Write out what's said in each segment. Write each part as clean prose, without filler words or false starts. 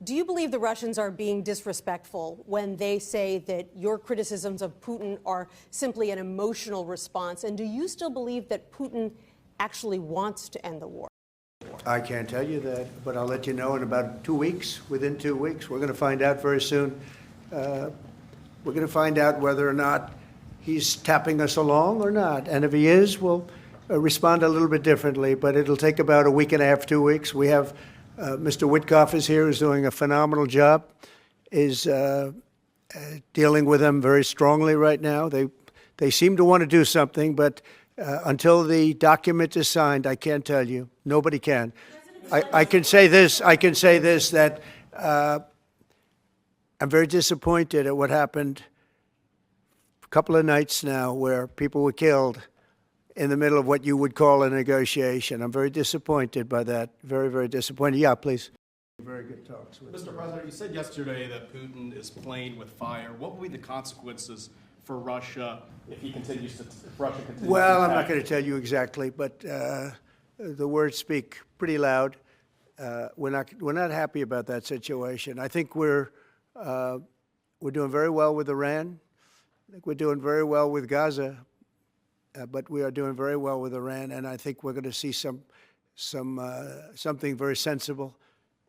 Do you believe the Russians are being disrespectful when they say that your criticisms of Putin are simply an emotional response? And do you still believe that Putin actually wants to end the war? I can't tell you that, but I'll let you know in about 2 weeks. Within 2 weeks, we're going to find out very soon. We're going to find out whether or not he's tapping us along or not. And if he is, we'll respond a little bit differently. But it'll take about a week and a half, 2 weeks. We have Mr. Witkoff is here, who's doing a phenomenal job, is dealing with them very strongly right now. They seem to want to do something, but until the document is signed, I can't tell you. Nobody can. I can say this. That I'm very disappointed at what happened a couple of nights now, where people were killed in the middle of what you would call a negotiation. I'm very disappointed by that. Very, very disappointed. Yeah, please. Very good talks. Mr. President, you said yesterday that Putin is playing with fire. What will be the consequences for Russia if Russia continues to Well, attack? I'm not going to tell you exactly, but the words speak pretty loud. We're not happy about that situation. I think we're doing very well with Iran. I think we're doing very well with Gaza. But we are doing very well with Iran, and I think we're going to see something very sensible,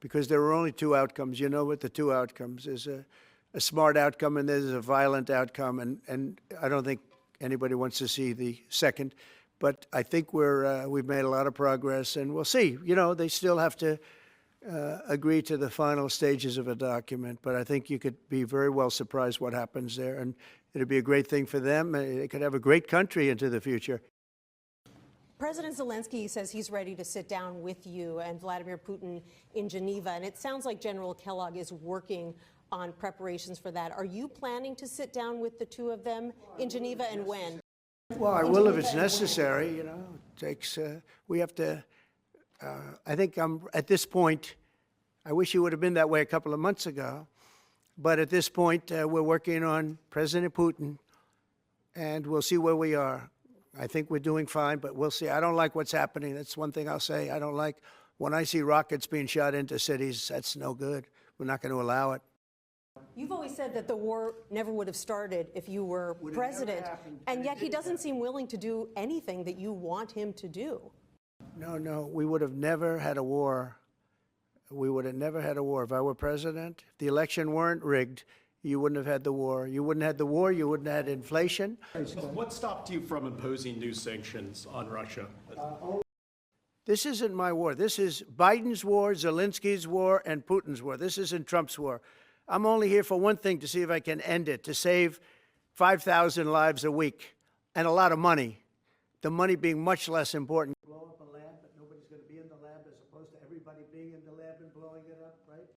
because there are only two outcomes. You know what the two outcomes is: a smart outcome and there's a violent outcome, and I don't think anybody wants to see the second. But I think we've made a lot of progress, and we'll see. You know, they still have to agree to the final stages of a document, but I think you could be very well surprised what happens there, and it'd be a great thing for them. It could have a great country into the future. President Zelensky says he's ready to sit down with you and Vladimir Putin in Geneva, and it sounds like General Kellogg is working on preparations for that. Are you planning to sit down with the two of them in Geneva, and when? Well, I will if it's necessary. You know, it takes. We have to. I think at this point. I wish it would have been that way a couple of months ago, but at this point, we're working on President Putin, and we'll see where we are. I think we're doing fine, but we'll see. I don't like what's happening. That's one thing I'll say. I don't like when I see rockets being shot into cities. That's no good. We're not going to allow it. You've always said that the war never would have started if you were president, and yet he doesn't seem willing to do anything that you want him to do. No, we would have never had a war. We would have never had a war. If I were president, if the election weren't rigged, you wouldn't have had the war. You wouldn't have had the war. You wouldn't have had inflation. What stopped you from imposing new sanctions on Russia? This isn't my war. This is Biden's war, Zelensky's war, and Putin's war. This isn't Trump's war. I'm only here for one thing, to see if I can end it, to save 5,000 lives a week and a lot of money, the money being much less important. Blow up a lab, but nobody's going to be in the lab, as opposed to everybody being in the lab and blowing it up, right?